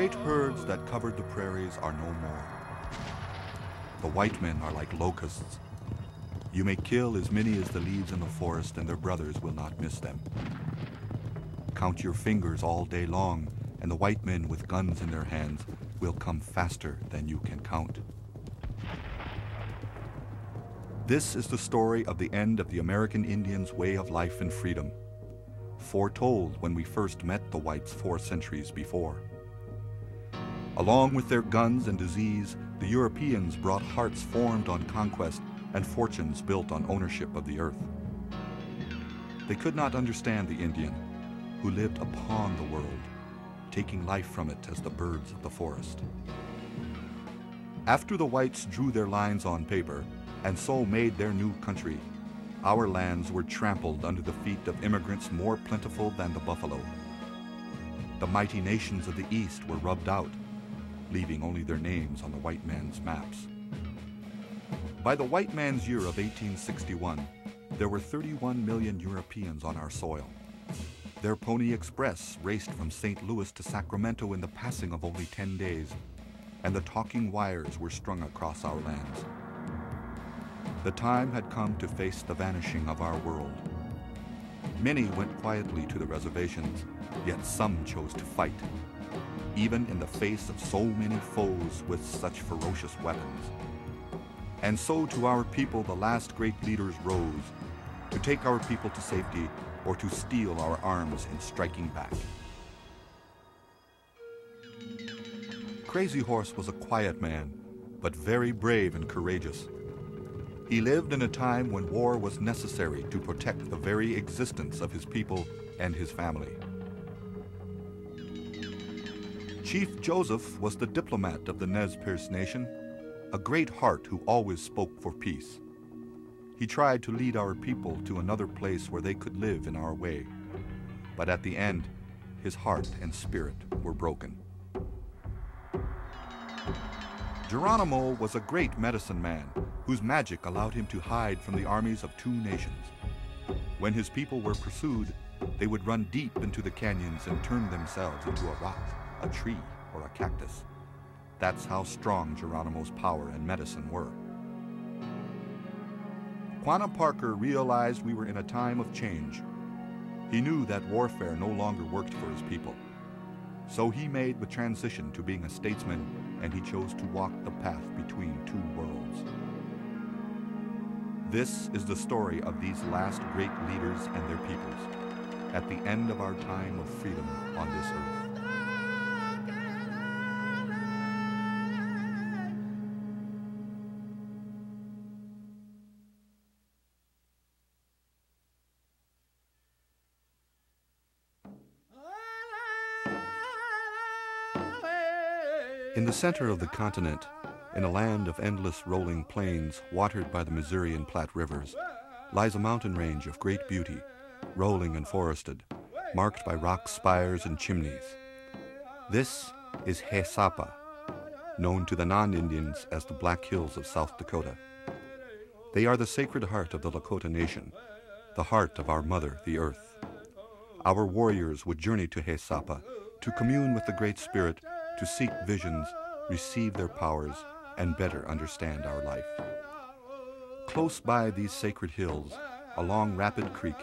great herds that covered the prairies are no more. The white men are like locusts. You may kill as many as the leaves in the forest, and their brothers will not miss them. Count your fingers all day long, and the white men with guns in their hands will come faster than you can count. This is the story of the end of the American Indians' way of life and freedom, foretold when we first met the whites 4 centuries before. Along with their guns and disease, the Europeans brought hearts formed on conquest and fortunes built on ownership of the earth. They could not understand the Indian, who lived upon the world, taking life from it as the birds of the forest. After the whites drew their lines on paper and so made their new country, our lands were trampled under the feet of immigrants more plentiful than the buffalo. The mighty nations of the East were rubbed out, leaving only their names on the white man's maps. By the white man's year of 1861, there were 31 million Europeans on our soil. Their Pony Express raced from St. Louis to Sacramento in the passing of only 10 days, and the talking wires were strung across our lands. The time had come to face the vanishing of our world. Many went quietly to the reservations, yet some chose to fight, even in the face of so many foes with such ferocious weapons. And so to our people the last great leaders rose, to take our people to safety or to steal our arms in striking back. Crazy Horse was a quiet man, but very brave and courageous. He lived in a time when war was necessary to protect the very existence of his people and his family. Chief Joseph was the diplomat of the Nez Perce Nation, a great heart who always spoke for peace. He tried to lead our people to another place where they could live in our way. But at the end, his heart and spirit were broken. Geronimo was a great medicine man whose magic allowed him to hide from the armies of 2 nations. When his people were pursued, they would run deep into the canyons and turn themselves into a rock, a tree, or a cactus. That's how strong Geronimo's power and medicine were. Quanah Parker realized we were in a time of change. He knew that warfare no longer worked for his people. So he made the transition to being a statesman, and he chose to walk the path between 2 worlds. This is the story of these last great leaders and their peoples, at the end of our time of freedom on this earth. In the center of the continent, in a land of endless rolling plains watered by the Missouri and Platte rivers, lies a mountain range of great beauty, rolling and forested, marked by rock spires and chimneys. This is Haisapa, known to the non-Indians as the Black Hills of South Dakota. They are the sacred heart of the Lakota Nation, the heart of our mother, the earth. Our warriors would journey to Haisapa to commune with the Great Spirit, to seek visions, receive their powers, and better understand our life. Close by these sacred hills, along Rapid Creek,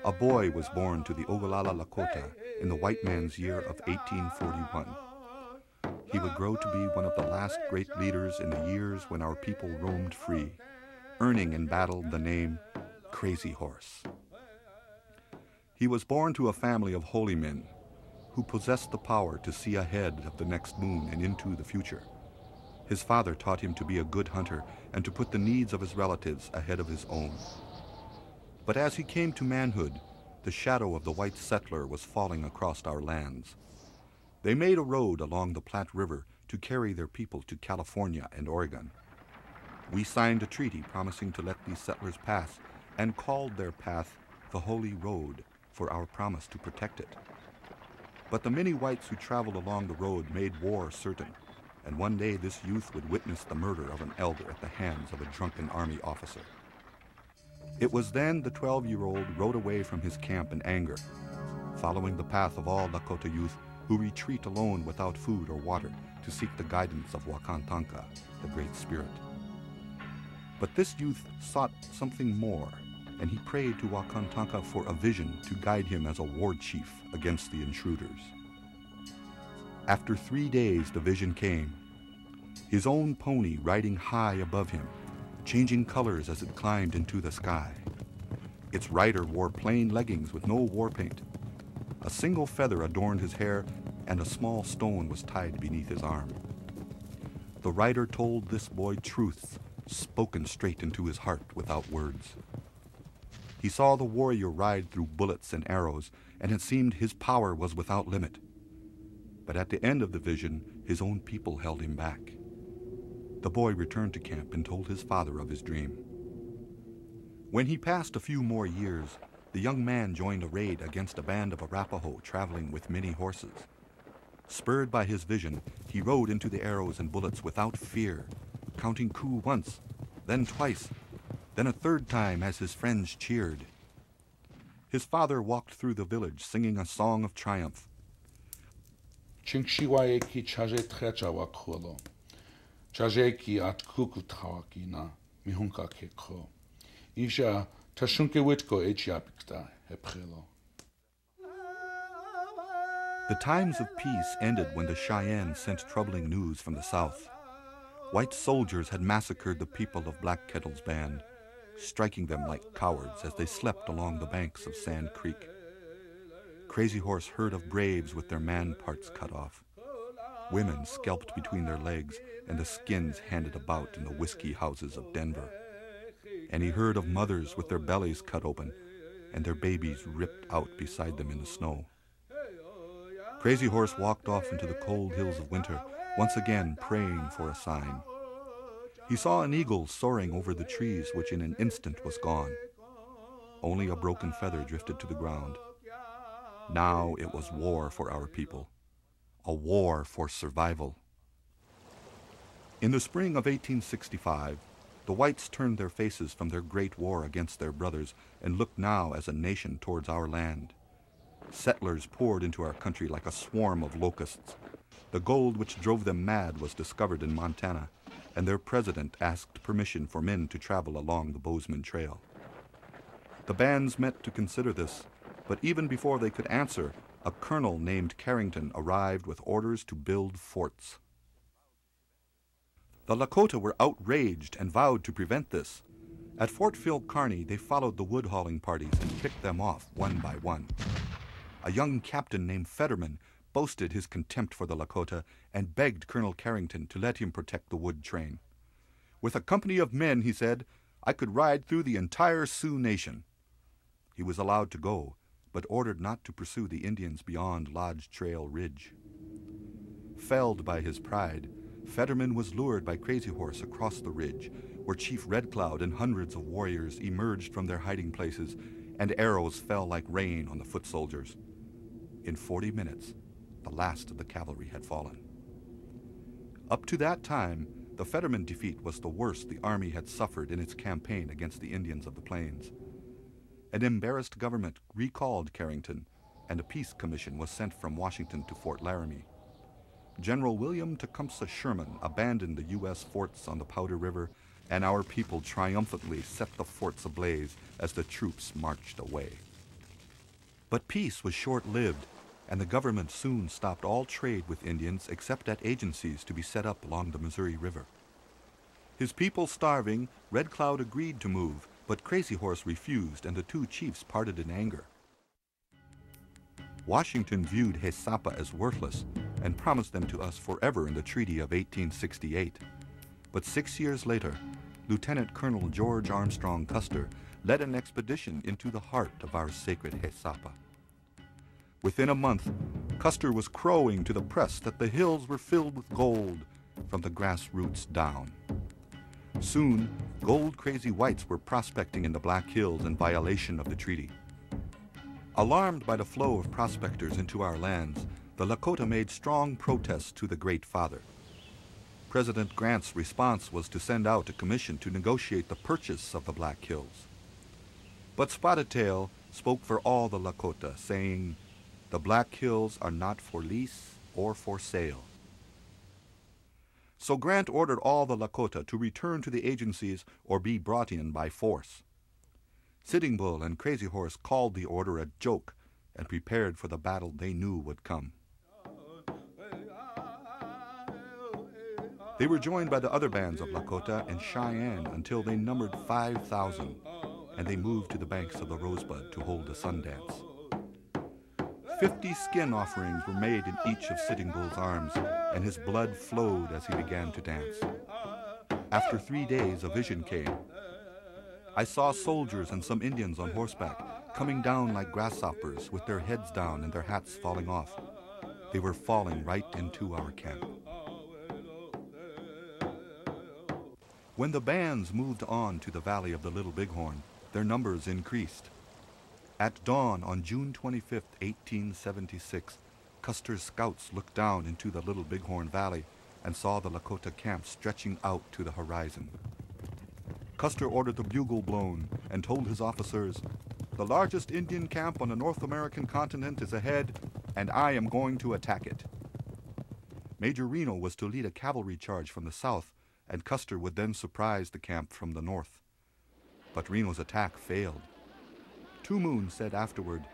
a boy was born to the Ogallala Lakota in the white man's year of 1841. He would grow to be one of the last great leaders in the years when our people roamed free, earning in battle the name Crazy Horse. He was born to a family of holy men who possessed the power to see ahead of the next moon and into the future. His father taught him to be a good hunter and to put the needs of his relatives ahead of his own. But as he came to manhood, the shadow of the white settler was falling across our lands. They made a road along the Platte River to carry their people to California and Oregon. We signed a treaty promising to let these settlers pass and called their path the Holy Road for our promise to protect it. But the many whites who traveled along the road made war certain, and one day this youth would witness the murder of an elder at the hands of a drunken army officer. It was then the 12-year-old rode away from his camp in anger, following the path of all Lakota youth who retreat alone without food or water to seek the guidance of Wakantanka, the Great Spirit. But this youth sought something more, and he prayed to Wakantanka for a vision to guide him as a war chief against the intruders. After 3 days, the vision came. His own pony riding high above him, changing colors as it climbed into the sky. Its rider wore plain leggings with no war paint. A single feather adorned his hair, and a small stone was tied beneath his arm. The rider told this boy truths spoken straight into his heart without words. He saw the warrior ride through bullets and arrows, and it seemed his power was without limit. But at the end of the vision, his own people held him back. The boy returned to camp and told his father of his dream. When he passed a few more years, the young man joined a raid against a band of Arapaho traveling with many horses. Spurred by his vision, he rode into the arrows and bullets without fear, counting coup once, then twice, then a third time as his friends cheered. His father walked through the village singing a song of triumph. Chinkshiwaeki chajetrechawa kolo. Chajeki at kukutawakina, mihunka keko. Isha tashunke witko echiapikta heprelo. The times of peace ended when the Cheyenne sent troubling news from the south. White soldiers had massacred the people of Black Kettle's band, striking them like cowards as they slept along the banks of Sand Creek. Crazy Horse heard of braves with their man parts cut off, women scalped between their legs and the skins handed about in the whiskey houses of Denver. And he heard of mothers with their bellies cut open and their babies ripped out beside them in the snow. Crazy Horse walked off into the cold hills of winter, once again praying for a sign. He saw an eagle soaring over the trees, which in an instant was gone. Only a broken feather drifted to the ground. Now it was war for our people, a war for survival. In the spring of 1865, the whites turned their faces from their great war against their brothers and looked now as a nation towards our land. Settlers poured into our country like a swarm of locusts. The gold which drove them mad was discovered in Montana, and their president asked permission for men to travel along the Bozeman Trail. The bands met to consider this, but even before they could answer, a colonel named Carrington arrived with orders to build forts. The Lakota were outraged and vowed to prevent this. At Fort Phil Kearny, they followed the wood-hauling parties and picked them off one by one. A young captain named Fetterman boasted his contempt for the Lakota and begged Colonel Carrington to let him protect the wood train. With a company of men, he said, I could ride through the entire Sioux Nation. He was allowed to go, but ordered not to pursue the Indians beyond Lodge Trail Ridge. Felled by his pride, Fetterman was lured by Crazy Horse across the ridge, where Chief Red Cloud and hundreds of warriors emerged from their hiding places, and arrows fell like rain on the foot soldiers. In 40 minutes, the last of the cavalry had fallen. Up to that time, the Fetterman defeat was the worst the Army had suffered in its campaign against the Indians of the Plains. An embarrassed government recalled Carrington, and a peace commission was sent from Washington to Fort Laramie. General William Tecumseh Sherman abandoned the U.S. forts on the Powder River, and our people triumphantly set the forts ablaze as the troops marched away. But peace was short-lived, and the government soon stopped all trade with Indians except at agencies to be set up along the Missouri River. His people starving, Red Cloud agreed to move, but Crazy Horse refused, and the two chiefs parted in anger. Washington viewed Hesapa as worthless and promised them to us forever in the Treaty of 1868. But 6 years later, Lieutenant Colonel George Armstrong Custer led an expedition into the heart of our sacred Hesapa. Within a month, Custer was crowing to the press that the hills were filled with gold from the grassroots down. Soon, gold-crazy whites were prospecting in the Black Hills in violation of the treaty. Alarmed by the flow of prospectors into our lands, the Lakota made strong protests to the Great Father. President Grant's response was to send out a commission to negotiate the purchase of the Black Hills. But Spotted Tail spoke for all the Lakota, saying, The Black Hills are not for lease or for sale. So Grant ordered all the Lakota to return to the agencies or be brought in by force. Sitting Bull and Crazy Horse called the order a joke and prepared for the battle they knew would come. They were joined by the other bands of Lakota and Cheyenne until they numbered 5,000, and they moved to the banks of the Rosebud to hold a Sundance. 50 skin offerings were made in each of Sitting Bull's arms, and his blood flowed as he began to dance. After 3 days, a vision came. I saw soldiers and some Indians on horseback coming down like grasshoppers with their heads down and their hats falling off. They were falling right into our camp. When the bands moved on to the valley of the Little Bighorn, their numbers increased. At dawn on June 25, 1876, Custer's scouts looked down into the Little Bighorn Valley and saw the Lakota camp stretching out to the horizon. Custer ordered the bugle blown and told his officers, "The largest Indian camp on the North American continent is ahead, and I am going to attack it." Major Reno was to lead a cavalry charge from the south, and Custer would then surprise the camp from the north. But Reno's attack failed. Two Moon said afterward,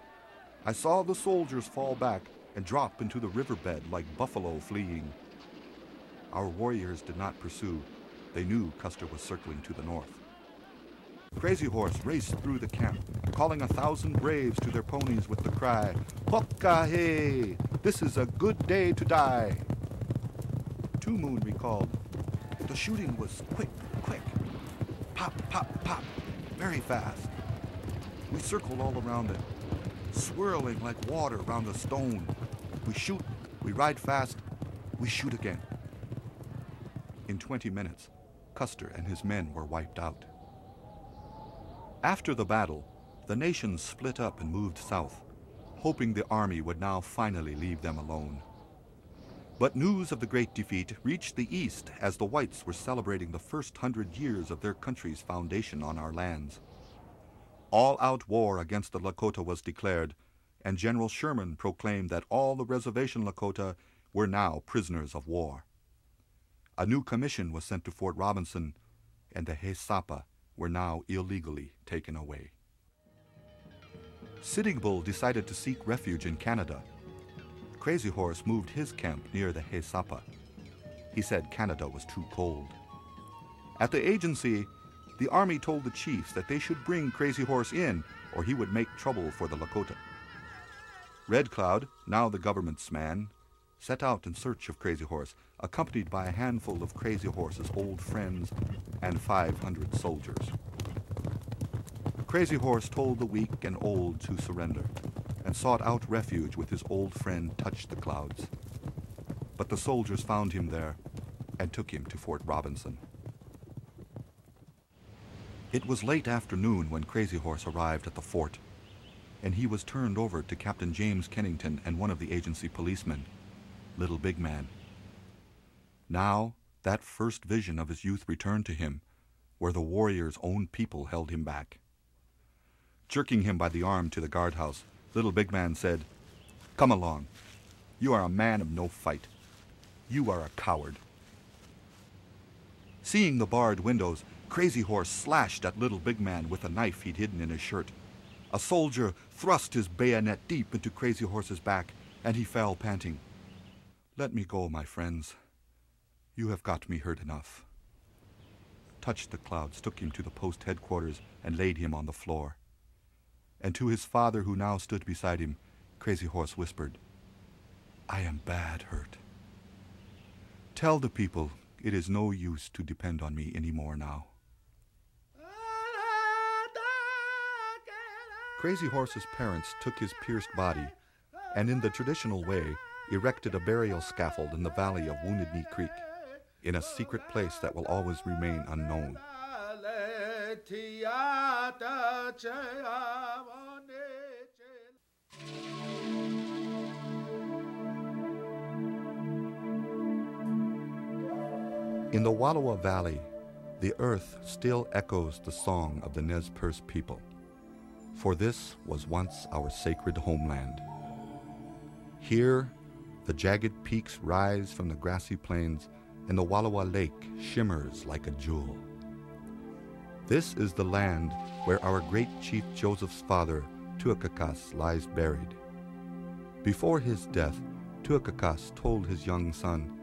"I saw the soldiers fall back and drop into the riverbed like buffalo fleeing." Our warriors did not pursue. They knew Custer was circling to the north. Crazy Horse raced through the camp, calling 1,000 braves to their ponies with the cry, "Hokka-hey! This is a good day to die!" Two Moon recalled, "The shooting was quick, quick. Pop, pop, pop, very fast. We circled all around it, swirling like water around a stone. We shoot, we ride fast, we shoot again." In 20 minutes, Custer and his men were wiped out. After the battle, the nation split up and moved south, hoping the army would now finally leave them alone. But news of the great defeat reached the east as the whites were celebrating the first 100 years of their country's foundation on our lands. All-out war against the Lakota was declared, and General Sherman proclaimed that all the reservation Lakota were now prisoners of war. A new commission was sent to Fort Robinson, and the Haisapa were now illegally taken away. Sitting Bull decided to seek refuge in Canada. Crazy Horse moved his camp near the Haisapa. He said Canada was too cold. At the agency, the army told the chiefs that they should bring Crazy Horse in or he would make trouble for the Lakota. Red Cloud, now the government's man, set out in search of Crazy Horse, accompanied by a handful of Crazy Horse's old friends and 500 soldiers. Crazy Horse told the weak and old to surrender and sought out refuge with his old friend Touch the Clouds. But the soldiers found him there and took him to Fort Robinson. It was late afternoon when Crazy Horse arrived at the fort, and he was turned over to Captain James Kennington and one of the agency policemen, Little Big Man. Now, that first vision of his youth returned to him, where the warrior's own people held him back. Jerking him by the arm to the guardhouse, Little Big Man said, "Come along. You are a man of no fight. You are a coward." Seeing the barred windows, Crazy Horse slashed at Little Big Man with a knife he'd hidden in his shirt. A soldier thrust his bayonet deep into Crazy Horse's back, and he fell panting. "Let me go, my friends. You have got me hurt enough." Touch the Clouds took him to the post headquarters and laid him on the floor. And to his father, who now stood beside him, Crazy Horse whispered, "I am bad hurt. Tell the people it is no use to depend on me anymore now." Crazy Horse's parents took his pierced body and in the traditional way erected a burial scaffold in the valley of Wounded Knee Creek, in a secret place that will always remain unknown. In the Wallowa Valley, the earth still echoes the song of the Nez Perce people, for this was once our sacred homeland. Here, the jagged peaks rise from the grassy plains, and the Wallowa Lake shimmers like a jewel. This is the land where our great Chief Joseph's father, Tuakakas, lies buried. Before his death, Tuakakas told his young son,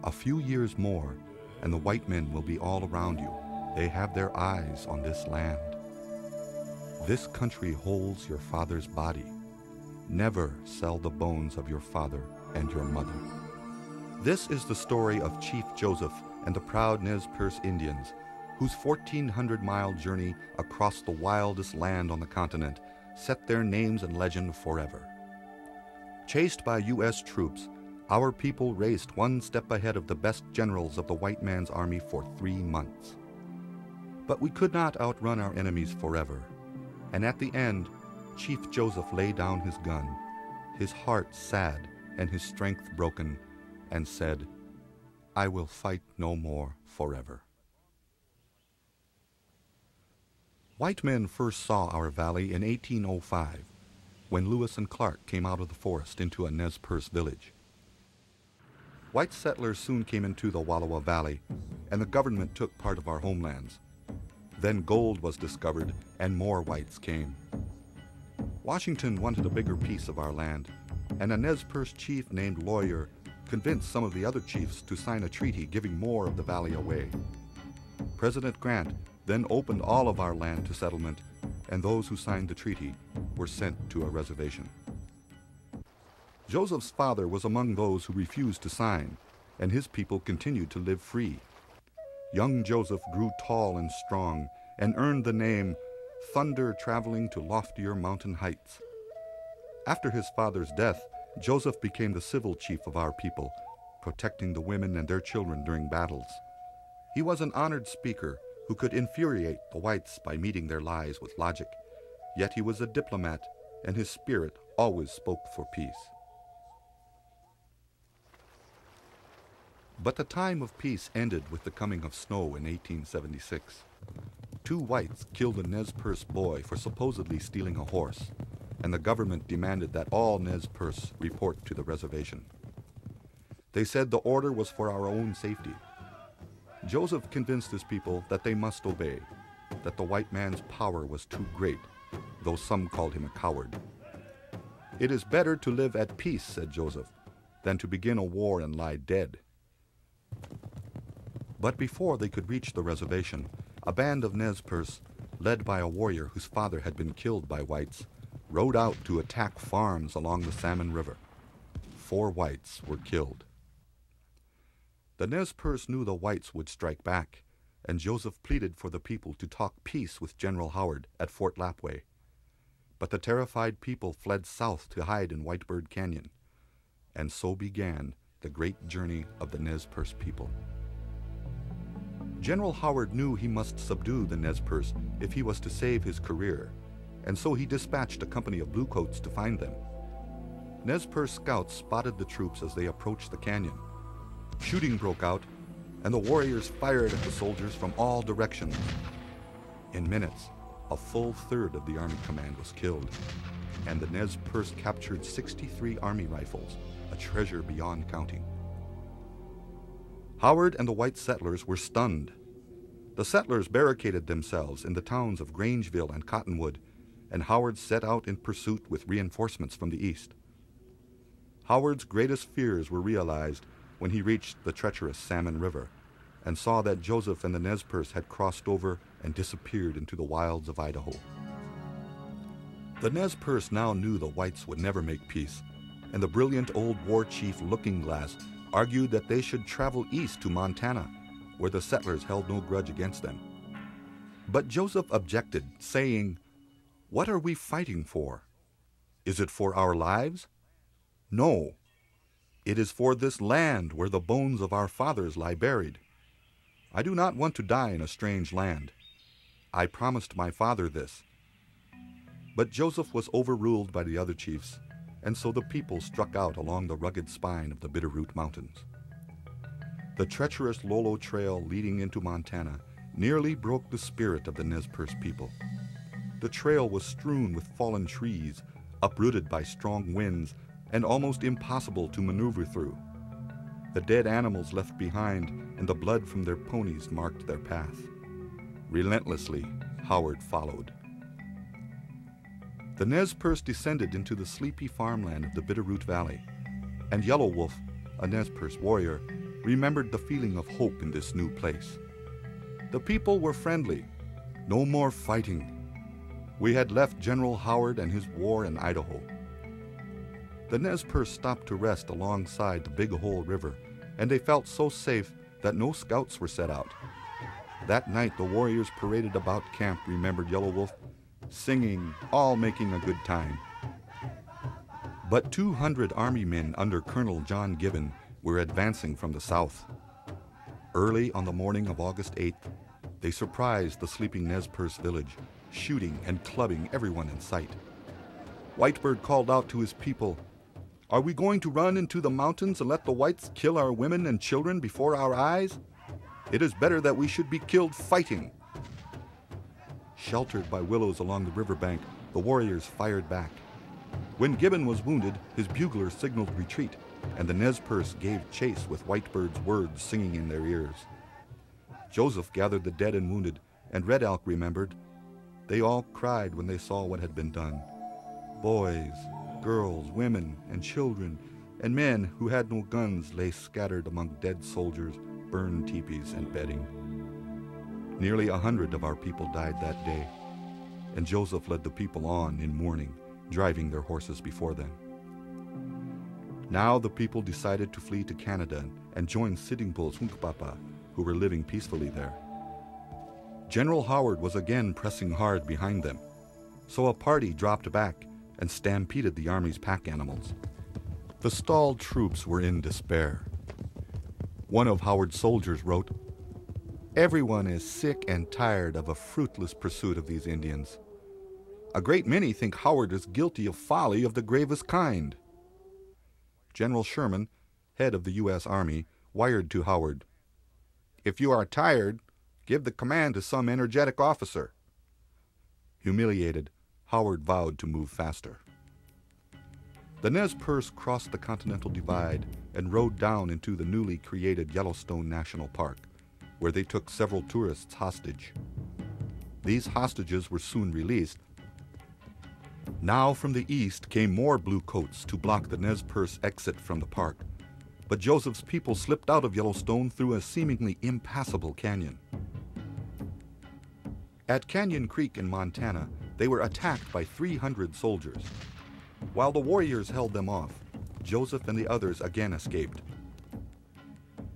"A few years more, and the white men will be all around you. They have their eyes on this land. This country holds your father's body. Never sell the bones of your father and your mother." This is the story of Chief Joseph and the proud Nez Perce Indians, whose 1,400-mile journey across the wildest land on the continent set their names and legend forever. Chased by U.S. troops, our people raced one step ahead of the best generals of the white man's army for 3 months. But we could not outrun our enemies forever, and at the end, Chief Joseph lay down his gun, his heart sad and his strength broken, and said, "I will fight no more forever." White men first saw our valley in 1805, when Lewis and Clark came out of the forest into a Nez Perce village. White settlers soon came into the Wallowa Valley, and the government took part of our homelands. Then gold was discovered, and more whites came. Washington wanted a bigger piece of our land, and a Nez Perce chief named Lawyer convinced some of the other chiefs to sign a treaty giving more of the valley away. President Grant then opened all of our land to settlement, and those who signed the treaty were sent to a reservation. Joseph's father was among those who refused to sign, and his people continued to live free. Young Joseph grew tall and strong and earned the name Thunder Traveling to Loftier Mountain Heights. After his father's death, Joseph became the civil chief of our people, protecting the women and their children during battles. He was an honored speaker who could infuriate the whites by meeting their lies with logic, yet he was a diplomat, and his spirit always spoke for peace. But the time of peace ended with the coming of snow in 1876. 2 whites killed a Nez Perce boy for supposedly stealing a horse, and the government demanded that all Nez Perce report to the reservation. They said the order was for our own safety. Joseph convinced his people that they must obey, that the white man's power was too great, though some called him a coward. "It is better to live at peace," said Joseph, "than to begin a war and lie dead." But before they could reach the reservation, a band of Nez Perce, led by a warrior whose father had been killed by whites, rode out to attack farms along the Salmon River. 4 whites were killed. The Nez Perce knew the whites would strike back, and Joseph pleaded for the people to talk peace with General Howard at Fort Lapway. But the terrified people fled south to hide in Whitebird Canyon, and so began the great journey of the Nez Perce people. General Howard knew he must subdue the Nez Perce if he was to save his career, and so he dispatched a company of bluecoats to find them. Nez Perce scouts spotted the troops as they approached the canyon. Shooting broke out, and the warriors fired at the soldiers from all directions. In minutes, a full third of the Army command was killed, and the Nez Perce captured 63 Army rifles, a treasure beyond counting. Howard and the white settlers were stunned. The settlers barricaded themselves in the towns of Grangeville and Cottonwood, and Howard set out in pursuit with reinforcements from the east. Howard's greatest fears were realized when he reached the treacherous Salmon River and saw that Joseph and the Nez Perce had crossed over and disappeared into the wilds of Idaho. The Nez Perce now knew the whites would never make peace, and the brilliant old war chief Looking Glass argued that they should travel east to Montana, where the settlers held no grudge against them. But Joseph objected, saying, "What are we fighting for? Is it for our lives? No. It is for this land where the bones of our fathers lie buried. I do not want to die in a strange land. I promised my father this." But Joseph was overruled by the other chiefs, and so the people struck out along the rugged spine of the Bitterroot Mountains. The treacherous Lolo Trail leading into Montana nearly broke the spirit of the Nez Perce people. The trail was strewn with fallen trees, uprooted by strong winds, and almost impossible to maneuver through. The dead animals left behind and the blood from their ponies marked their path. Relentlessly, Howard followed. The Nez Perce descended into the sleepy farmland of the Bitterroot Valley, and Yellow Wolf, a Nez Perce warrior, remembered the feeling of hope in this new place. The people were friendly. No more fighting. We had left General Howard and his war in Idaho. The Nez Perce stopped to rest alongside the Big Hole River, and they felt so safe that no scouts were set out. That night, the warriors paraded about camp, remembered Yellow Wolf, singing, all making a good time. But 200 Army men under Colonel John Gibbon were advancing from the south. Early on the morning of August 8th, they surprised the sleeping Nez Perce village, shooting and clubbing everyone in sight. Whitebird called out to his people, "Are we going to run into the mountains and let the whites kill our women and children before our eyes? It is better that we should be killed fighting." Sheltered by willows along the riverbank, the warriors fired back. When Gibbon was wounded, his bugler signaled retreat, and the Nez Perce gave chase with Whitebird's words singing in their ears. Joseph gathered the dead and wounded, and Red Elk remembered. They all cried when they saw what had been done. Boys, girls, women, and children, and men who had no guns lay scattered among dead soldiers, burned teepees, and bedding. Nearly 100 of our people died that day, and Joseph led the people on in mourning, driving their horses before them. Now the people decided to flee to Canada and join Sitting Bull's Hunkpapa, who were living peacefully there. General Howard was again pressing hard behind them, so a party dropped back and stampeded the Army's pack animals. The stalled troops were in despair. One of Howard's soldiers wrote, "Everyone is sick and tired of a fruitless pursuit of these Indians. A great many think Howard is guilty of folly of the gravest kind." General Sherman, head of the U.S. Army, wired to Howard, "If you are tired, give the command to some energetic officer." Humiliated, Howard vowed to move faster. The Nez Perce crossed the Continental Divide and rode down into the newly created Yellowstone National Park, where they took several tourists hostage. These hostages were soon released. Now from the east came more bluecoats to block the Nez Perce exit from the park, but Joseph's people slipped out of Yellowstone through a seemingly impassable canyon. At Canyon Creek in Montana, they were attacked by 300 soldiers. While the warriors held them off, Joseph and the others again escaped.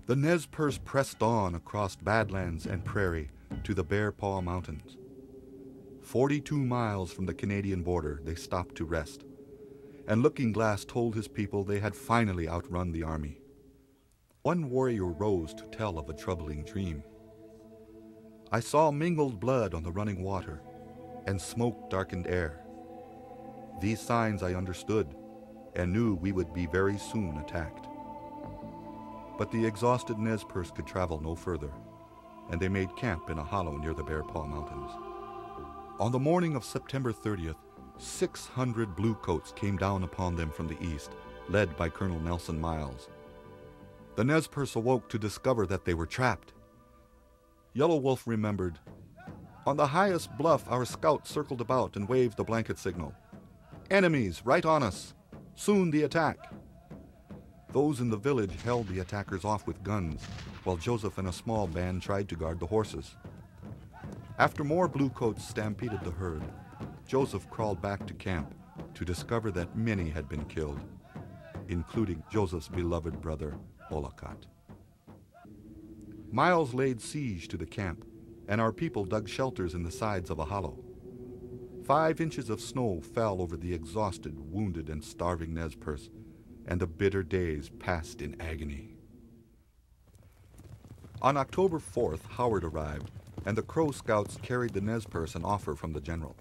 The Nez Perce pressed on across Badlands and prairie to the Bear Paw Mountains. 42 miles from the Canadian border, they stopped to rest, and Looking Glass told his people they had finally outrun the army. One warrior rose to tell of a troubling dream. "I saw mingled blood on the running water and smoke-darkened air. These signs I understood and knew we would be very soon attacked." But the exhausted Nez Perce could travel no further, and they made camp in a hollow near the Bear Paw Mountains. On the morning of September 30th, 600 bluecoats came down upon them from the east, led by Colonel Nelson Miles. The Nez Perce awoke to discover that they were trapped. Yellow Wolf remembered, "On the highest bluff our scouts circled about and waved the blanket signal. Enemies right on us. Soon the attack." Those in the village held the attackers off with guns, while Joseph and a small band tried to guard the horses. After more bluecoats stampeded the herd, Joseph crawled back to camp to discover that many had been killed, including Joseph's beloved brother, Olcott. Miles laid siege to the camp, and our people dug shelters in the sides of a hollow. 5 inches of snow fell over the exhausted, wounded, and starving Nez Perce, and the bitter days passed in agony. On October 4th, Howard arrived, and the Crow Scouts carried the Nez Perce an offer from the general.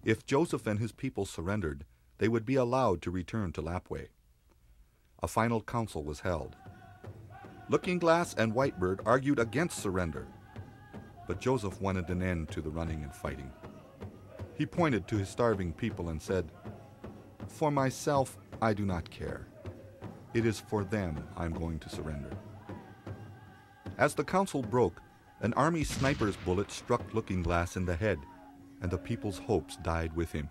If Joseph and his people surrendered, they would be allowed to return to Lapway. A final council was held. Looking Glass and Whitebird argued against surrender, but Joseph wanted an end to the running and fighting. He pointed to his starving people and said, "For myself, I do not care. It is for them I'm going to surrender. As the council broke, an army sniper's bullet struck Looking Glass in the head, and the people's hopes died with him.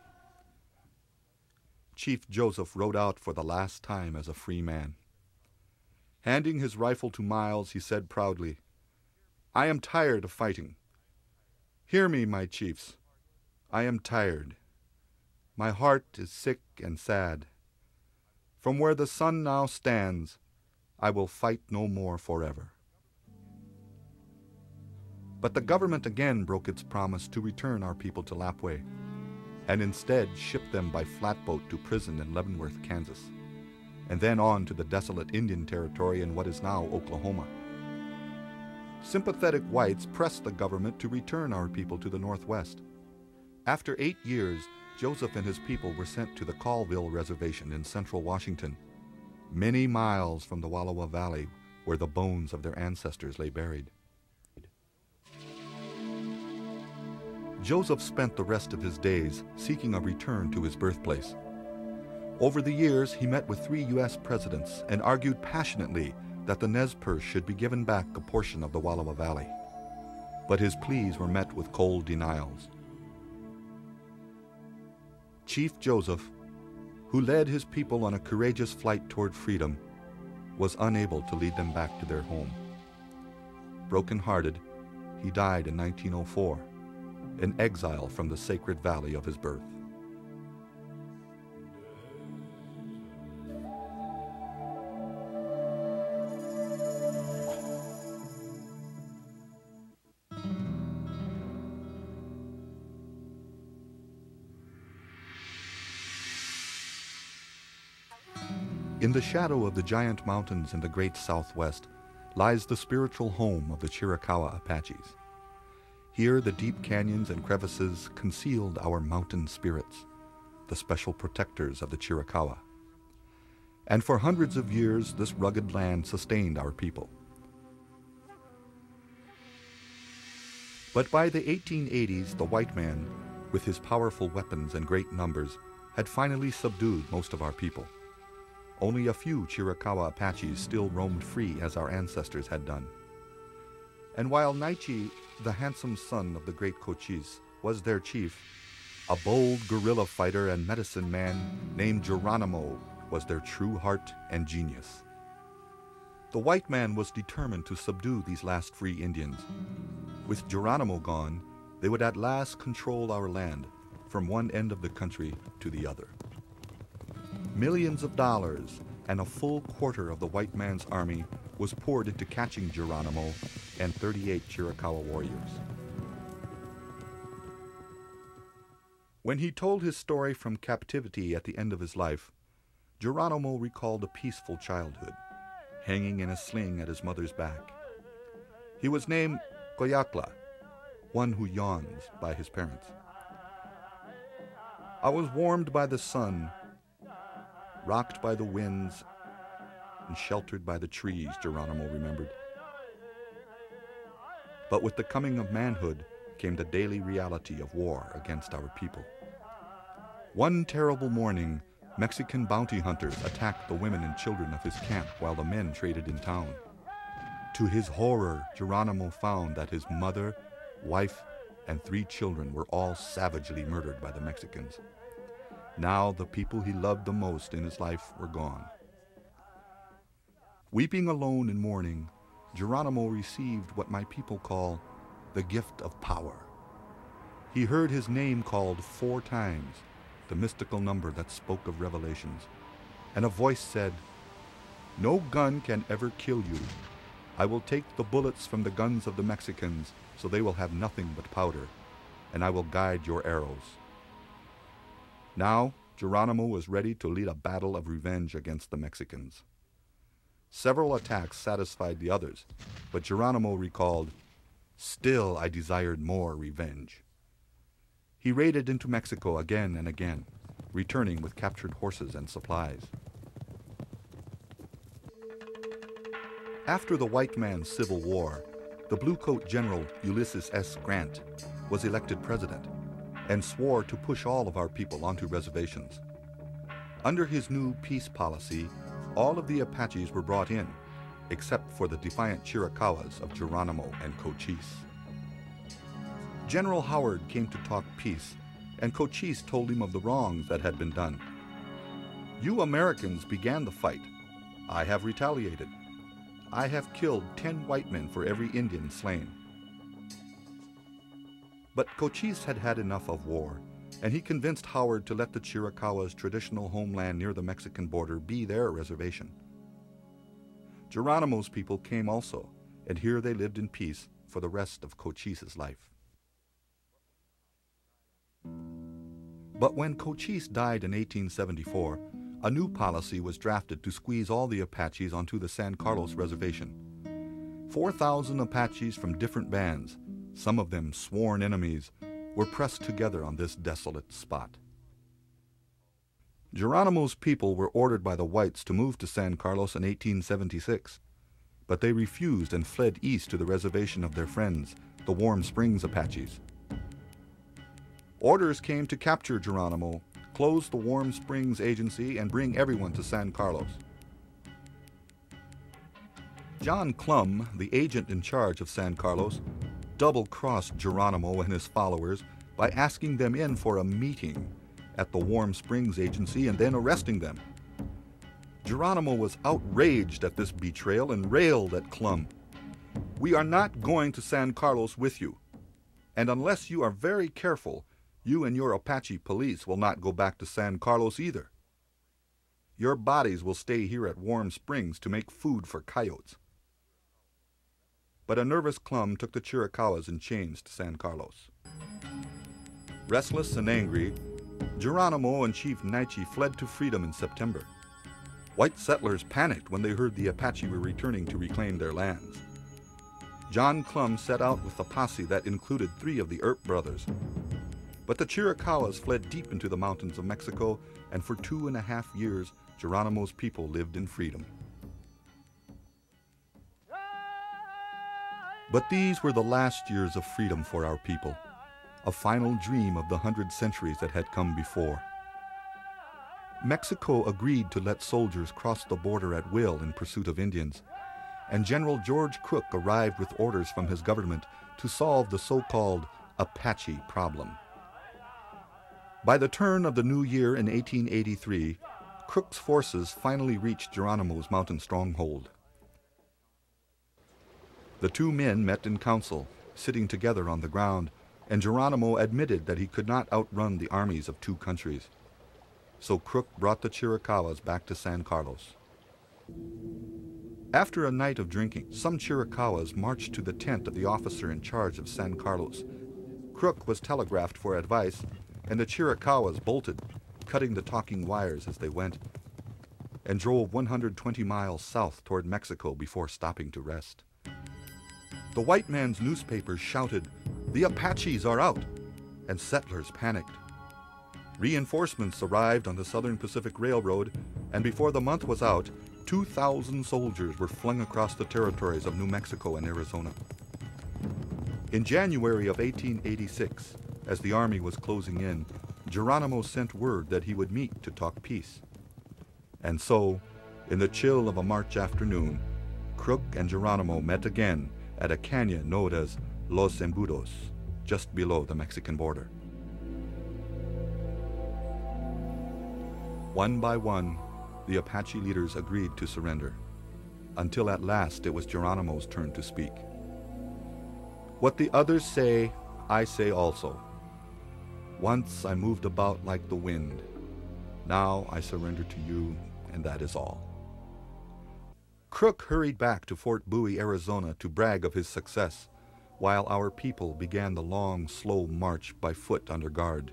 Chief Joseph rode out for the last time as a free man. Handing his rifle to Miles, he said proudly, "I am tired of fighting. Hear me, my chiefs. I am tired. My heart is sick and sad. From where the sun now stands, I will fight no more forever." But the government again broke its promise to return our people to Lapwai, and instead shipped them by flatboat to prison in Leavenworth, Kansas, and then on to the desolate Indian Territory in what is now Oklahoma. Sympathetic whites pressed the government to return our people to the Northwest. After 8 years, Joseph and his people were sent to the Colville Reservation in central Washington, many miles from the Wallowa Valley, where the bones of their ancestors lay buried. Joseph spent the rest of his days seeking a return to his birthplace. Over the years, he met with 3 U.S. presidents and argued passionately that the Nez Perce should be given back a portion of the Wallowa Valley. But his pleas were met with cold denials. Chief Joseph, who led his people on a courageous flight toward freedom, was unable to lead them back to their home. Broken-hearted, he died in 1904, in exile from the sacred valley of his birth. In the shadow of the giant mountains in the great Southwest lies the spiritual home of the Chiricahua Apaches. Here the deep canyons and crevices concealed our mountain spirits, the special protectors of the Chiricahua. And for hundreds of years this rugged land sustained our people. But by the 1880s, the white man, with his powerful weapons and great numbers, had finally subdued most of our people. Only a few Chiricahua Apaches still roamed free as our ancestors had done. And while Naiche, the handsome son of the great Cochise, was their chief, a bold guerrilla fighter and medicine man named Geronimo was their true heart and genius. The white man was determined to subdue these last free Indians. With Geronimo gone, they would at last control our land from one end of the country to the other. Millions of dollars and a full quarter of the white man's army was poured into catching Geronimo and 38 Chiricahua warriors. When he told his story from captivity at the end of his life, Geronimo recalled a peaceful childhood, hanging in a sling at his mother's back. He was named Coyacla, one who yawns, by his parents. I was warmed by the sun, rocked by the winds, and sheltered by the trees, Geronimo remembered. But with the coming of manhood came the daily reality of war against our people. One terrible morning, Mexican bounty hunters attacked the women and children of his camp while the men traded in town. To his horror, Geronimo found that his mother, wife, and 3 children were all savagely murdered by the Mexicans. Now the people he loved the most in his life were gone. Weeping alone in mourning, Geronimo received what my people call the gift of power. He heard his name called 4 times, the mystical number that spoke of revelations, and a voice said, "No gun can ever kill you. I will take the bullets from the guns of the Mexicans so they will have nothing but powder, and I will guide your arrows." Now, Geronimo was ready to lead a battle of revenge against the Mexicans. Several attacks satisfied the others, but Geronimo recalled, "Still I desired more revenge." He raided into Mexico again and again, returning with captured horses and supplies. After the white man's civil war, the Bluecoat General Ulysses S. Grant was elected president and swore to push all of our people onto reservations. Under his new peace policy, all of the Apaches were brought in, except for the defiant Chiricahuas of Geronimo and Cochise. General Howard came to talk peace, and Cochise told him of the wrongs that had been done. "You Americans began the fight. I have retaliated. I have killed 10 white men for every Indian slain." But Cochise had had enough of war, and he convinced Howard to let the Chiricahuas' traditional homeland near the Mexican border be their reservation. Geronimo's people came also, and here they lived in peace for the rest of Cochise's life. But when Cochise died in 1874, a new policy was drafted to squeeze all the Apaches onto the San Carlos reservation. 4,000 Apaches from different bands, some of them sworn enemies, were pressed together on this desolate spot. Geronimo's people were ordered by the whites to move to San Carlos in 1876, but they refused and fled east to the reservation of their friends, the Warm Springs Apaches. Orders came to capture Geronimo, close the Warm Springs Agency, and bring everyone to San Carlos. John Clum, the agent in charge of San Carlos, double-crossed Geronimo and his followers by asking them in for a meeting at the Warm Springs Agency and then arresting them. Geronimo was outraged at this betrayal and railed at Clum. "We are not going to San Carlos with you, and unless you are very careful, you and your Apache police will not go back to San Carlos either. Your bodies will stay here at Warm Springs to make food for coyotes." But a nervous Clum took the Chiricahuas in chains to San Carlos. Restless and angry, Geronimo and Chief Naiche fled to freedom in September. White settlers panicked when they heard the Apache were returning to reclaim their lands. John Clum set out with a posse that included 3 of the Earp brothers. But the Chiricahuas fled deep into the mountains of Mexico, and for 2.5 years, Geronimo's people lived in freedom. But these were the last years of freedom for our people, a final dream of the 100 centuries that had come before. Mexico agreed to let soldiers cross the border at will in pursuit of Indians, and General George Crook arrived with orders from his government to solve the so-called Apache problem. By the turn of the new year in 1883, Crook's forces finally reached Geronimo's mountain stronghold. The 2 men met in council, sitting together on the ground, and Geronimo admitted that he could not outrun the armies of 2 countries. So Crook brought the Chiricahuas back to San Carlos. After a night of drinking, some Chiricahuas marched to the tent of the officer in charge of San Carlos. Crook was telegraphed for advice, and the Chiricahuas bolted, cutting the talking wires as they went, and drove 120 miles south toward Mexico before stopping to rest. The white man's newspapers shouted, "The Apaches are out," and settlers panicked. Reinforcements arrived on the Southern Pacific Railroad, and before the month was out, 2,000 soldiers were flung across the territories of New Mexico and Arizona. In January of 1886, as the army was closing in, Geronimo sent word that he would meet to talk peace. And so, in the chill of a March afternoon, Crook and Geronimo met again at a canyon known as Los Embudos, just below the Mexican border. One by one, the Apache leaders agreed to surrender, until at last it was Geronimo's turn to speak. "What the others say, I say also. Once I moved about like the wind. Now I surrender to you, and that is all." Crook hurried back to Fort Bowie, Arizona to brag of his success, while our people began the long, slow march by foot under guard.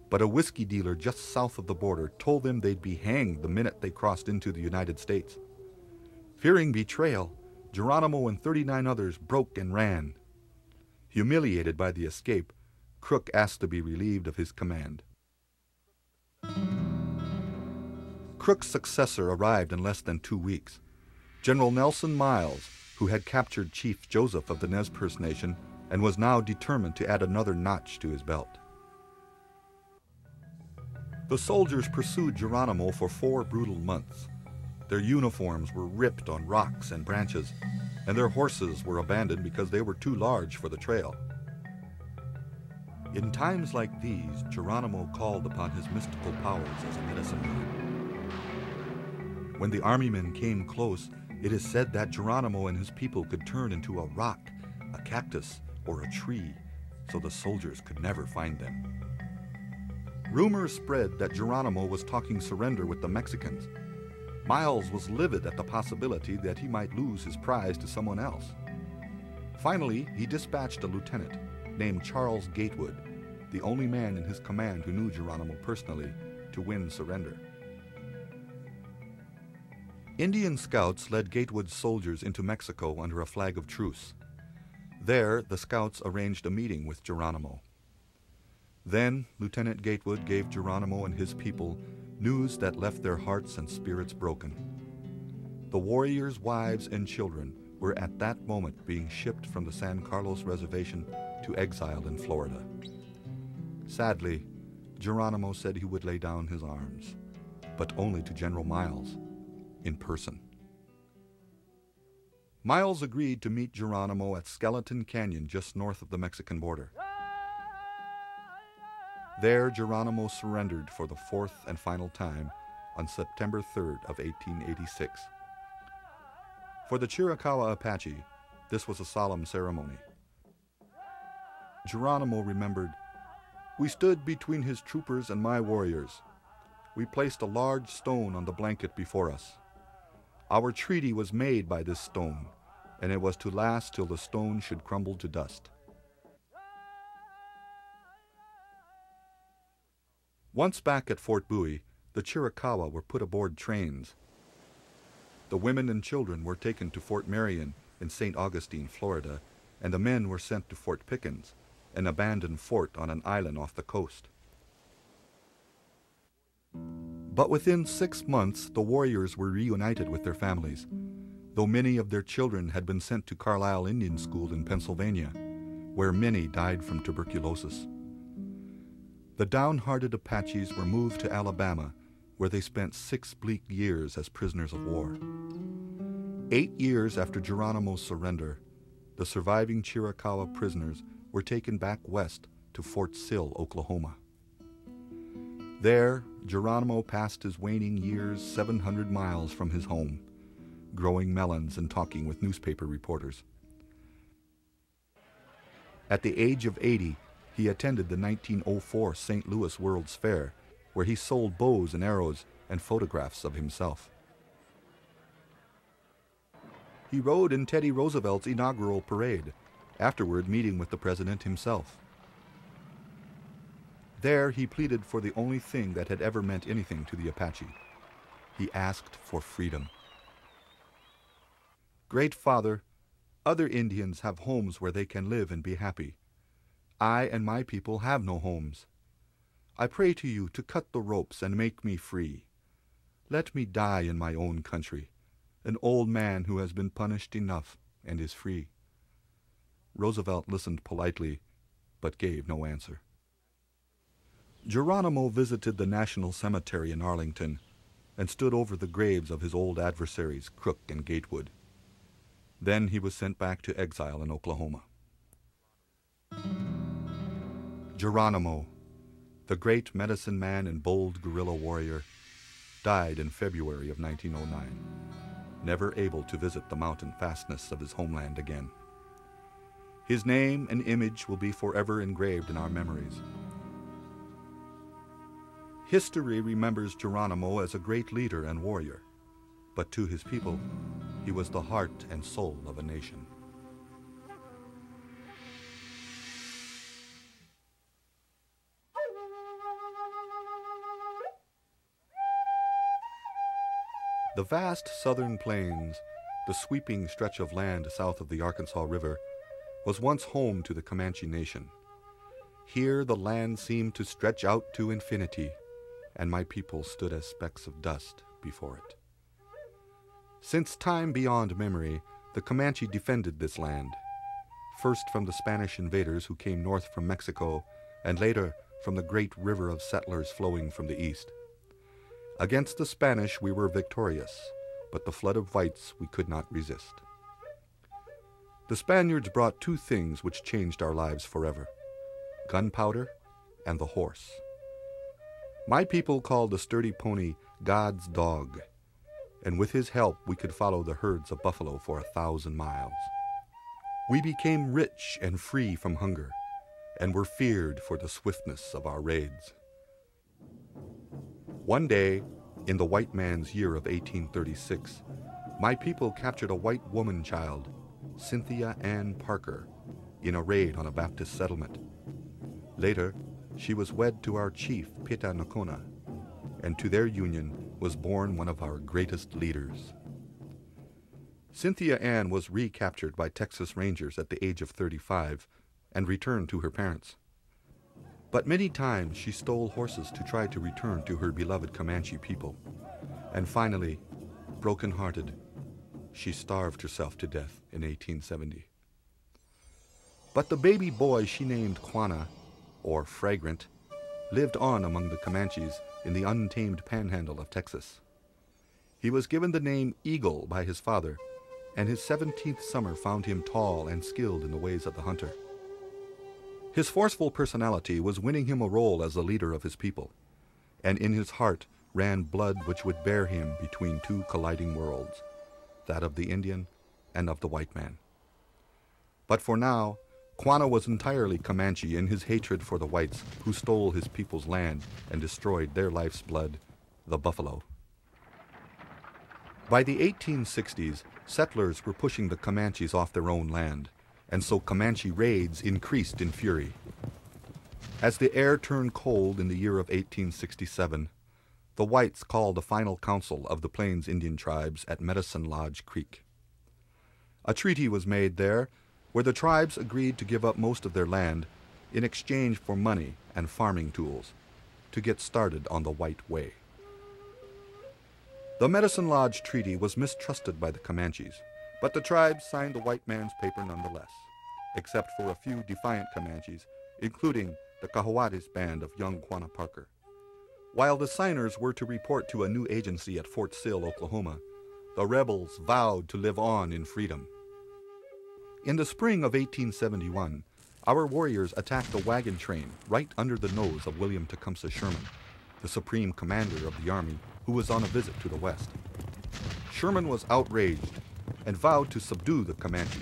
But a whiskey dealer just south of the border told them they'd be hanged the minute they crossed into the United States. Fearing betrayal, Geronimo and 39 others broke and ran. Humiliated by the escape, Crook asked to be relieved of his command. Crook's successor arrived in less than 2 weeks. General Nelson Miles, who had captured Chief Joseph of the Nez Perce Nation and was now determined to add another notch to his belt. The soldiers pursued Geronimo for 4 brutal months. Their uniforms were ripped on rocks and branches, and their horses were abandoned because they were too large for the trail. In times like these, Geronimo called upon his mystical powers as a medicine man. When the army men came close, it is said that Geronimo and his people could turn into a rock, a cactus, or a tree, so the soldiers could never find them. Rumors spread that Geronimo was talking surrender with the Mexicans. Miles was livid at the possibility that he might lose his prize to someone else. Finally, he dispatched a lieutenant named Charles Gatewood, the only man in his command who knew Geronimo personally, to win surrender. Indian scouts led Gatewood's soldiers into Mexico under a flag of truce. There, the scouts arranged a meeting with Geronimo. Then, Lieutenant Gatewood gave Geronimo and his people news that left their hearts and spirits broken. The warriors' wives and children were at that moment being shipped from the San Carlos Reservation to exile in Florida. Sadly, Geronimo said he would lay down his arms, but only to General Miles, in person. Miles agreed to meet Geronimo at Skeleton Canyon just north of the Mexican border. There, Geronimo surrendered for the 4th and final time on September 3rd of 1886. For the Chiricahua Apache, this was a solemn ceremony. Geronimo remembered, "We stood between his troopers and my warriors. We placed a large stone on the blanket before us. Our treaty was made by this stone, and it was to last till the stone should crumble to dust." Once back at Fort Bowie, the Chiricahua were put aboard trains. The women and children were taken to Fort Marion in St. Augustine, Florida, and the men were sent to Fort Pickens, an abandoned fort on an island off the coast. But within 6 months, the warriors were reunited with their families, though many of their children had been sent to Carlisle Indian School in Pennsylvania, where many died from tuberculosis. The downhearted Apaches were moved to Alabama, where they spent 6 bleak years as prisoners of war. 8 years after Geronimo's surrender, the surviving Chiricahua prisoners were taken back west to Fort Sill, Oklahoma. There, Geronimo passed his waning years 700 miles from his home, growing melons and talking with newspaper reporters. At the age of 80, he attended the 1904 St. Louis World's Fair, where he sold bows and arrows and photographs of himself. He rode in Teddy Roosevelt's inaugural parade, afterward meeting with the president himself. There he pleaded for the only thing that had ever meant anything to the Apache. He asked for freedom. "Great Father, other Indians have homes where they can live and be happy. I and my people have no homes. I pray to you to cut the ropes and make me free. Let me die in my own country, an old man who has been punished enough and is free." Roosevelt listened politely, but gave no answer. Geronimo visited the National Cemetery in Arlington and stood over the graves of his old adversaries, Crook and Gatewood. Then he was sent back to exile in Oklahoma. Geronimo, the great medicine man and bold guerrilla warrior, died in February of 1909, never able to visit the mountain fastness of his homeland again. His name and image will be forever engraved in our memories. History remembers Geronimo as a great leader and warrior, but to his people, he was the heart and soul of a nation. The vast southern plains, the sweeping stretch of land south of the Arkansas River, was once home to the Comanche Nation. Here the land seemed to stretch out to infinity, and my people stood as specks of dust before it. Since time beyond memory, the Comanche defended this land, first from the Spanish invaders who came north from Mexico, and later from the great river of settlers flowing from the east. Against the Spanish we were victorious, but the flood of whites we could not resist. The Spaniards brought two things which changed our lives forever: gunpowder and the horse. My people called the sturdy pony God's dog, and with his help we could follow the herds of buffalo for 1,000 miles. We became rich and free from hunger, and were feared for the swiftness of our raids. One day, in the white man's year of 1836, my people captured a white woman child, Cynthia Ann Parker, in a raid on a Baptist settlement. Later, she was wed to our chief, Pita Nakona, and to their union was born one of our greatest leaders. Cynthia Ann was recaptured by Texas Rangers at the age of 35 and returned to her parents. But many times she stole horses to try to return to her beloved Comanche people, and finally, broken-hearted, she starved herself to death in 1870. But the baby boy she named Quanah, or Fragrant, lived on among the Comanches in the untamed panhandle of Texas. He was given the name Eagle by his father, and his 17th summer found him tall and skilled in the ways of the hunter. His forceful personality was winning him a role as the leader of his people, and in his heart ran blood which would bear him between two colliding worlds, that of the Indian and of the white man. But for now, Quanah was entirely Comanche in his hatred for the whites who stole his people's land and destroyed their life's blood, the buffalo. By the 1860s, settlers were pushing the Comanches off their own land, and so Comanche raids increased in fury. As the air turned cold in the year of 1867, the whites called a final council of the Plains Indian tribes at Medicine Lodge Creek. A treaty was made there where the tribes agreed to give up most of their land in exchange for money and farming tools to get started on the white way. The Medicine Lodge Treaty was mistrusted by the Comanches, but the tribes signed the white man's paper nonetheless, except for a few defiant Comanches, including the Cahuates band of young Quanah Parker. While the signers were to report to a new agency at Fort Sill, Oklahoma, the rebels vowed to live on in freedom. In the spring of 1871, our warriors attacked a wagon train right under the nose of William Tecumseh Sherman, the supreme commander of the army who was on a visit to the west. Sherman was outraged and vowed to subdue the Comanche.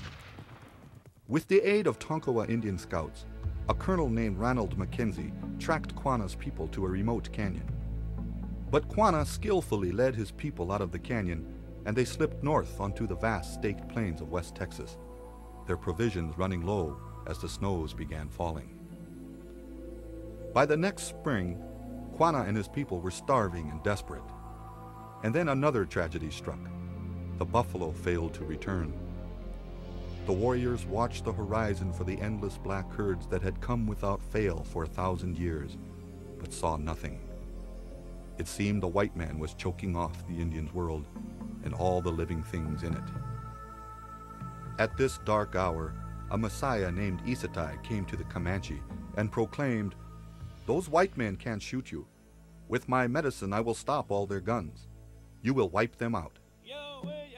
With the aid of Tonkawa Indian scouts, a colonel named Ranald Mackenzie tracked Quanah's people to a remote canyon. But Quanah skillfully led his people out of the canyon, and they slipped north onto the vast staked plains of West Texas, their provisions running low as the snows began falling. By the next spring, Quanah and his people were starving and desperate. And then another tragedy struck. The buffalo failed to return. The warriors watched the horizon for the endless black herds that had come without fail for 1,000 years, but saw nothing. It seemed the white man was choking off the Indian's world and all the living things in it. At this dark hour, a Messiah named Isatai came to the Comanche and proclaimed, "Those white men can't shoot you. With my medicine I will stop all their guns. You will wipe them out."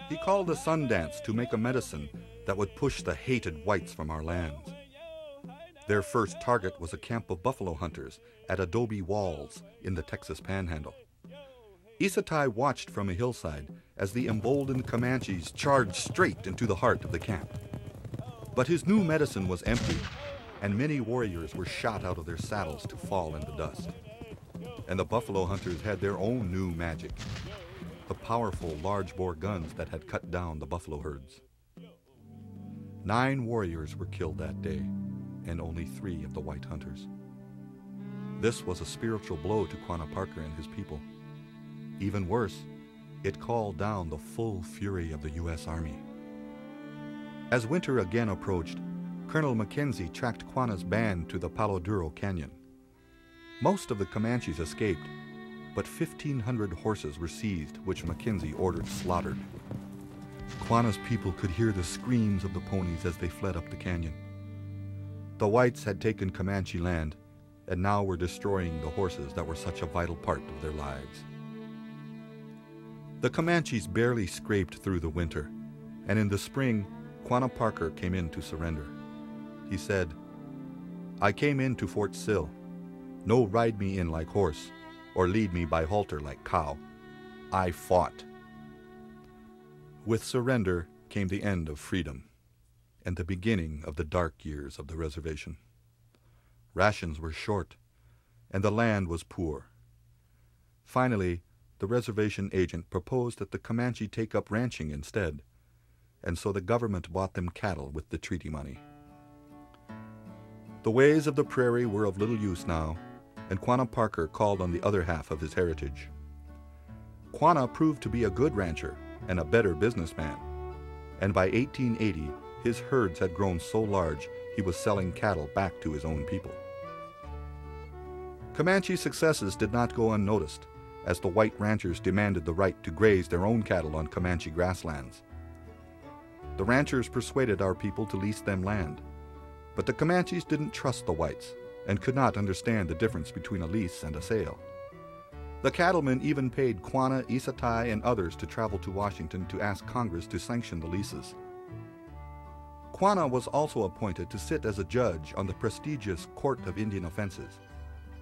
He called a sun dance to make a medicine that would push the hated whites from our lands. Their first target was a camp of buffalo hunters at Adobe Walls in the Texas Panhandle. Isatai watched from a hillside as the emboldened Comanches charged straight into the heart of the camp. But his new medicine was empty, and many warriors were shot out of their saddles to fall in the dust. And the buffalo hunters had their own new magic, the powerful large-bore guns that had cut down the buffalo herds. 9 warriors were killed that day, and only 3 of the white hunters. This was a spiritual blow to Quanah Parker and his people. Even worse, it called down the full fury of the U.S. Army. As winter again approached, Colonel Mackenzie tracked Quanah's band to the Palo Duro Canyon. Most of the Comanches escaped, but 1,500 horses were seized, which Mackenzie ordered slaughtered. Quanah's people could hear the screams of the ponies as they fled up the canyon. The whites had taken Comanche land, and now were destroying the horses that were such a vital part of their lives. The Comanches barely scraped through the winter, and in the spring, Quanah Parker came in to surrender. He said, "I came into Fort Sill. No ride me in like horse, or lead me by halter like cow. I fought." With surrender came the end of freedom and the beginning of the dark years of the reservation. Rations were short, and the land was poor. Finally, the reservation agent proposed that the Comanche take up ranching instead, and so the government bought them cattle with the treaty money. The ways of the prairie were of little use now, and Quanah Parker called on the other half of his heritage. Quanah proved to be a good rancher and a better businessman, and by 1880 his herds had grown so large he was selling cattle back to his own people. Comanche successes did not go unnoticed, as the white ranchers demanded the right to graze their own cattle on Comanche grasslands. The ranchers persuaded our people to lease them land, but the Comanches didn't trust the whites and could not understand the difference between a lease and a sale. The cattlemen even paid Quanah, Isatai, and others to travel to Washington to ask Congress to sanction the leases. Quanah was also appointed to sit as a judge on the prestigious Court of Indian Offenses,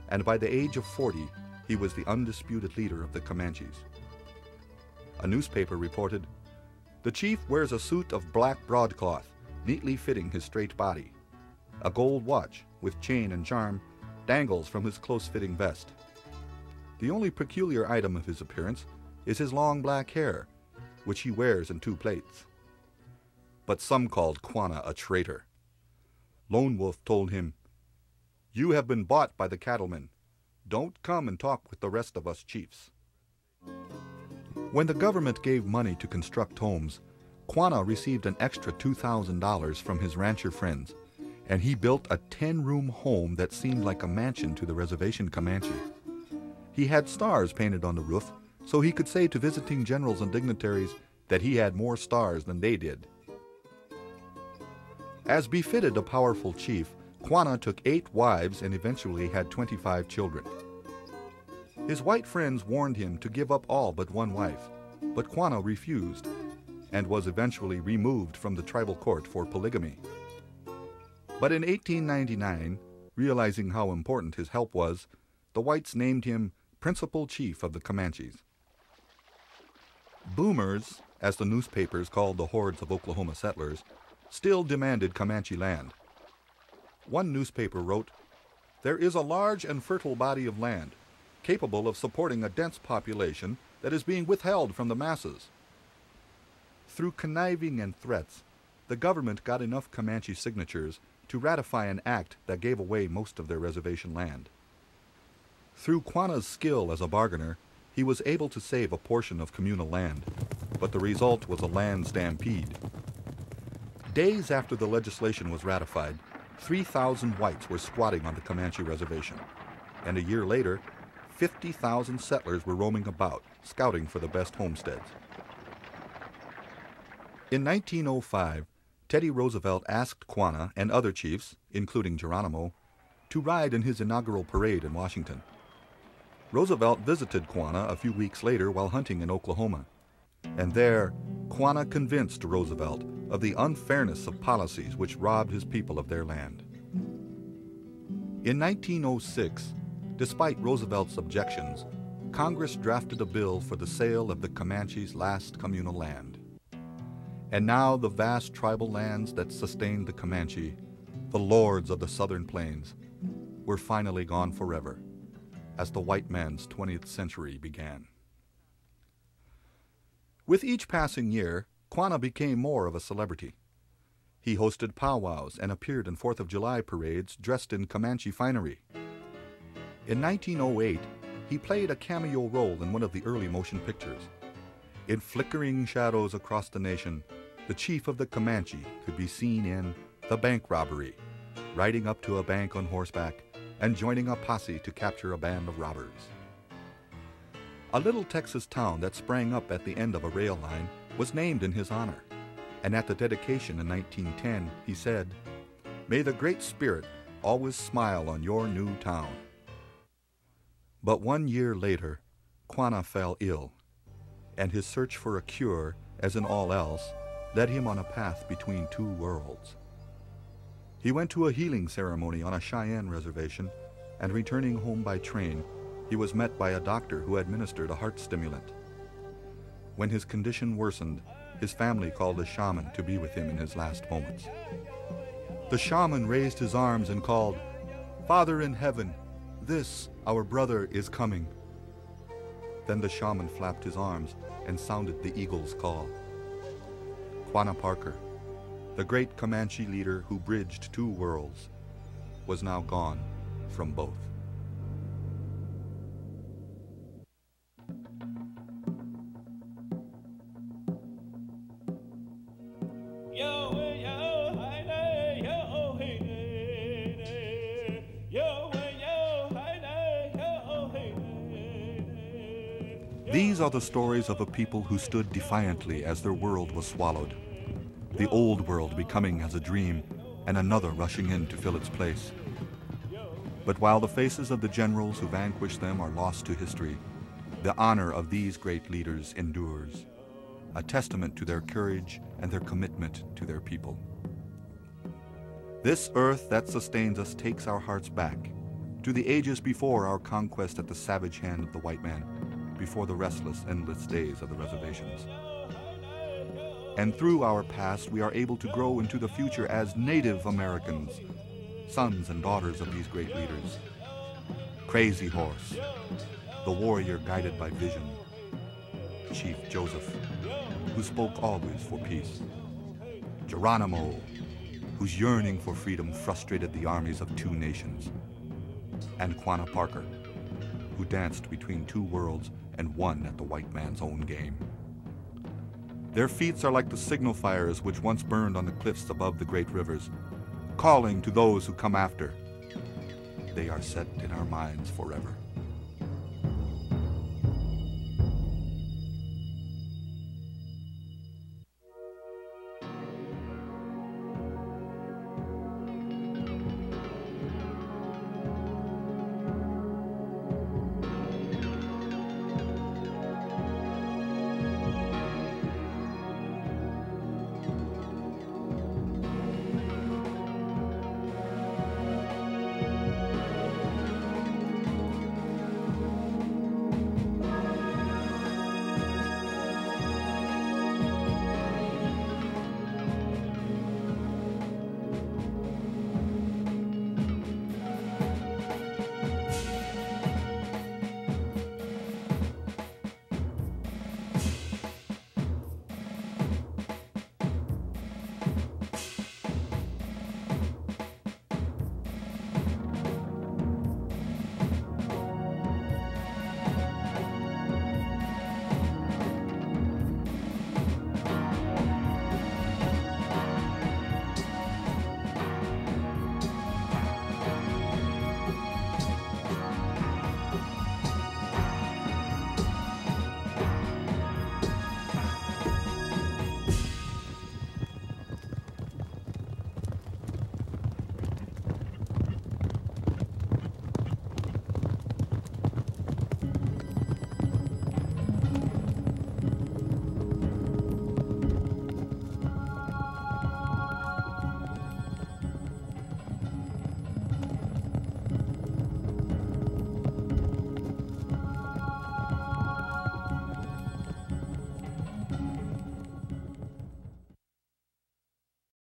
and by the age of 40, he was the undisputed leader of the Comanches. A newspaper reported, "The chief wears a suit of black broadcloth, neatly fitting his straight body. A gold watch, with chain and charm, dangles from his close-fitting vest. The only peculiar item of his appearance is his long black hair, which he wears in 2 plaits." But some called Quanah a traitor. Lone Wolf told him, "You have been bought by the cattlemen. Don't come and talk with the rest of us chiefs." When the government gave money to construct homes, Quanah received an extra $2,000 from his rancher friends, and he built a 10-room home that seemed like a mansion to the reservation Comanche. He had stars painted on the roof, so he could say to visiting generals and dignitaries that he had more stars than they did. As befitted a powerful chief, Quanah took 8 wives and eventually had 25 children. His white friends warned him to give up all but 1 wife, but Quanah refused and was eventually removed from the tribal court for polygamy. But in 1899, realizing how important his help was, the whites named him principal chief of the Comanches. Boomers, as the newspapers called the hordes of Oklahoma settlers, still demanded Comanche land. One newspaper wrote, "There is a large and fertile body of land, capable of supporting a dense population that is being withheld from the masses." Through conniving and threats, the government got enough Comanche signatures to ratify an act that gave away most of their reservation land. Through Quanah's skill as a bargainer, he was able to save a portion of communal land, but the result was a land stampede. Days after the legislation was ratified, 3,000 whites were squatting on the Comanche reservation, and a year later, 50,000 settlers were roaming about, scouting for the best homesteads. In 1905, Teddy Roosevelt asked Quanah and other chiefs, including Geronimo, to ride in his inaugural parade in Washington. Roosevelt visited Quanah a few weeks later while hunting in Oklahoma, and there, Quanah convinced Roosevelt of the unfairness of policies which robbed his people of their land. In 1906, despite Roosevelt's objections, Congress drafted a bill for the sale of the Comanche's last communal land. And now the vast tribal lands that sustained the Comanche, the lords of the southern plains, were finally gone forever, as the white man's 20th century began. With each passing year, Quanah became more of a celebrity. He hosted powwows and appeared in 4th of July parades dressed in Comanche finery. In 1908, he played a cameo role in one of the early motion pictures. In flickering shadows across the nation, the chief of the Comanche could be seen in The Bank Robbery, riding up to a bank on horseback and joining a posse to capture a band of robbers. A little Texas town that sprang up at the end of a rail line was named in his honor, and at the dedication in 1910, he said, "May the Great Spirit always smile on your new town. But 1 year later, Quanah fell ill, and his search for a cure, as in all else, led him on a path between two worlds. He went to a healing ceremony on a Cheyenne reservation, and returning home by train, he was met by a doctor who administered a heart stimulant. When his condition worsened, his family called a shaman to be with him in his last moments. The shaman raised his arms and called, "Father in heaven, this, our brother, is coming." Then the shaman flapped his arms and sounded the eagle's call. Quanah Parker, the great Comanche leader who bridged two worlds, was now gone from both. These are the stories of a people who stood defiantly as their world was swallowed, the old world becoming as a dream and another rushing in to fill its place. But while the faces of the generals who vanquished them are lost to history, the honor of these great leaders endures, a testament to their courage and their commitment to their people. This earth that sustains us takes our hearts back to the ages before our conquest at the savage hand of the white man, before the restless, endless days of the reservations. And through our past, we are able to grow into the future as Native Americans, sons and daughters of these great leaders. Crazy Horse, the warrior guided by vision. Chief Joseph, who spoke always for peace. Geronimo, whose yearning for freedom frustrated the armies of two nations. And Quanah Parker, who danced between two worlds and won at the white man's own game. Their feats are like the signal fires which once burned on the cliffs above the great rivers, calling to those who come after. They are set in our minds forever.